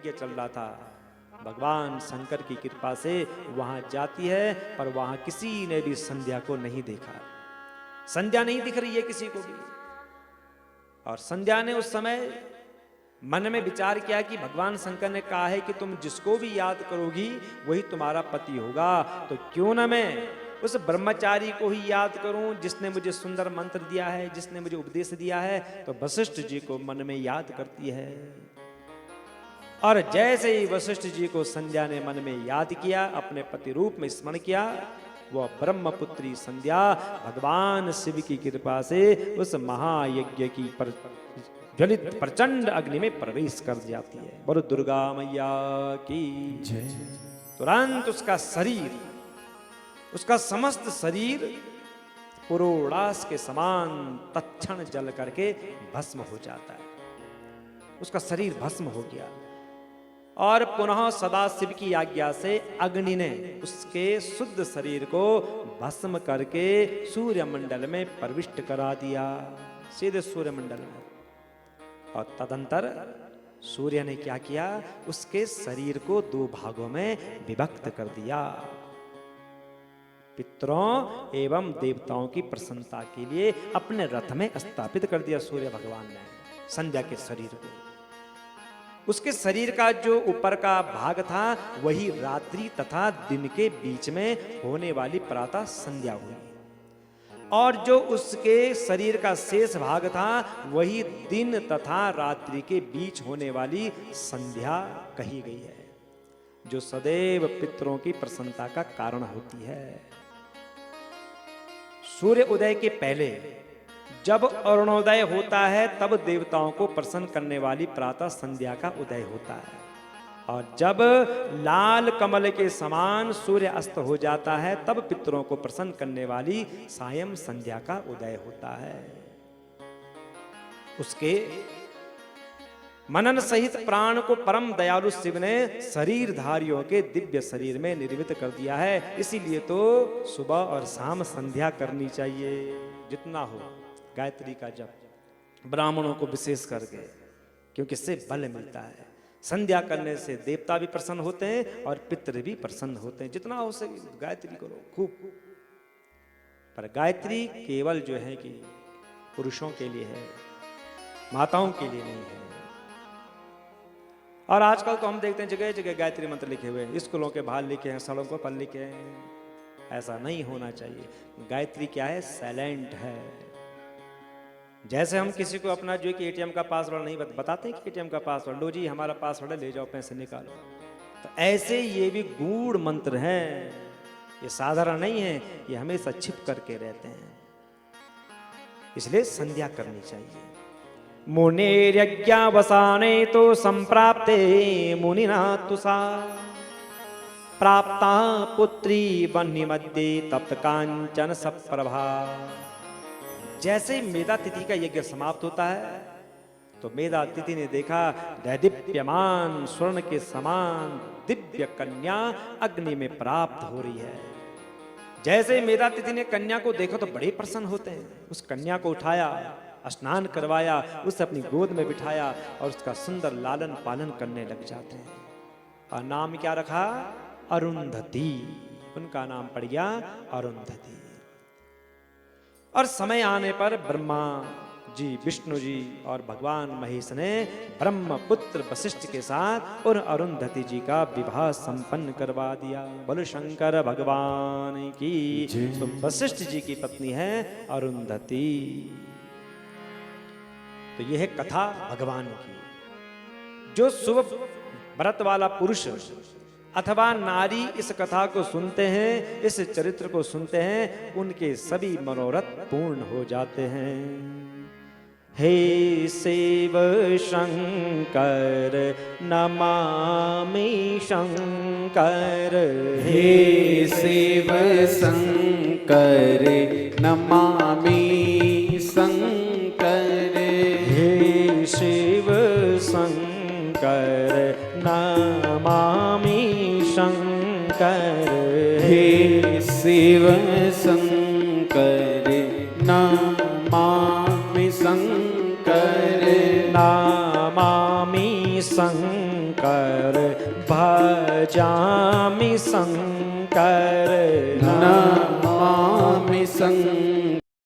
यज्ञ चल रहा था। भगवान शंकर की कृपा से वहां जाती है, पर वहां किसी ने भी संध्या को नहीं देखा। संध्या नहीं दिख रही है किसी को भी। और संध्या ने उस समय मन में विचार किया कि भगवान शंकर ने कहा है कि तुम जिसको भी याद करोगी वही तुम्हारा पति होगा, तो क्यों ना मैं उस ब्रह्मचारी को ही याद करूं जिसने मुझे सुंदर मंत्र दिया है, जिसने मुझे उपदेश दिया है। तो वशिष्ठ जी को मन में याद करती है। और जैसे ही वशिष्ठ जी को संध्या ने मन में याद किया, अपने पति रूप में स्मरण किया, वह ब्रह्मपुत्री संध्या भगवान शिव की कृपा से उस महायज्ञ की ज्वलित प्रचंड अग्नि में प्रवेश कर जाती है। बोलो दुर्गा मैया की जय। तुरंत उसका शरीर, उसका समस्त शरीर पुरोड़ास के समान तत्क्षण जल करके भस्म हो जाता है। उसका शरीर भस्म हो गया। और पुनः सदा शिव की आज्ञा से अग्नि ने उसके शुद्ध शरीर को भस्म करके सूर्यमंडल में प्रविष्ट करा दिया, सीधे सूर्यमंडल में। और तदंतर सूर्य ने क्या किया, उसके शरीर को दो भागों में विभक्त कर दिया। पितरों एवं देवताओं की प्रसन्नता के लिए अपने रथ में स्थापित कर दिया सूर्य भगवान ने संध्या के शरीर को। उसके शरीर का जो ऊपर का भाग था वही रात्रि तथा दिन के बीच में होने वाली प्रातः संध्या हुई, और जो उसके शरीर का शेष भाग था वही दिन तथा रात्रि के बीच होने वाली संध्या कही गई है, जो सदैव पितरों की प्रसन्नता का कारण होती है। सूर्य उदय के पहले जब अरुणोदय होता है तब देवताओं को प्रसन्न करने वाली प्रातः संध्या का उदय होता है, और जब लाल कमल के समान सूर्य अस्त हो जाता है तब पितरों को प्रसन्न करने वाली सायं संध्या का उदय होता है। उसके मनन सहित प्राण को परम दयालु शिव ने शरीरधारियों के दिव्य शरीर में निर्मित कर दिया है। इसीलिए तो सुबह और शाम संध्या करनी चाहिए, जितना हो गायत्री का जप, ब्राह्मणों को विशेष करके, क्योंकि इससे बल मिलता है। संध्या करने से देवता भी प्रसन्न होते हैं और पितृ भी प्रसन्न होते हैं। जितना हो सके गायत्री करो खूब। पर गायत्री केवल जो है कि पुरुषों के लिए है, माताओं के लिए नहीं है। और आजकल तो हम देखते हैं जगह जगह गायत्री मंत्र लिखे हुए हैं, स्कूलों के बाहर लिखे हैं, सड़कों पर लिखे हैं। ऐसा नहीं होना चाहिए। गायत्री क्या है, साइलेंट है। जैसे हम किसी को अपना जो कि एटीएम का पासवर्ड नहीं बताते हैं कि एटीएम का पासवर्ड, लो जी हमारा पासवर्ड है, ले जाओ पैसे निकालो, तो ऐसे ये भी गूढ़ मंत्र हैं। ये साधारण नहीं है, ये हमेशा छिप करके रहते हैं। इसलिए संध्या करनी चाहिए। मुनिर्यज्ञावसाने तो संप्राप्ते मुनिना तुषा प्राप्ता पुत्री वह्नि मध्ये तप्त कांचन सप्रभा। जैसे मेधा तिथि का यज्ञ समाप्त होता है तो मेधा तिथि ने देखा दैदीप्यमान स्वर्ण के समान दिव्य कन्या अग्नि में प्राप्त हो रही है। जैसे मेधा तिथि ने कन्या को देखा तो बड़े प्रसन्न होते हैं। उस कन्या को उठाया, स्नान करवाया, उसे अपनी गोद में बिठाया और उसका सुंदर लालन पालन करने लग जाते हैं। और नाम क्या रखा, अरुंधति। उनका नाम पड़ गया अरुंधति। और समय आने पर ब्रह्मा जी, विष्णु जी और भगवान महेश ने ब्रह्मपुत्र वशिष्ठ के साथ और अरुंधति जी का विवाह संपन्न करवा दिया। बोलो शंकर भगवान की। तो वशिष्ठ जी की पत्नी है अरुंधति। तो यह है कथा भगवान की। जो शुभ व्रत वाला पुरुष अथवा नारी इस कथा को सुनते हैं, इस चरित्र को सुनते हैं, उनके सभी मनोरथ पूर्ण हो जाते हैं। हे शिव शंकर नमामि शंकर, हे शिव शंकर नमामि शंकर, हे शिव शंकर नमामि शंकर, हे शिव शंकर नमामि शंकर, नमामि शंकर भजामि शङ्कर नमामि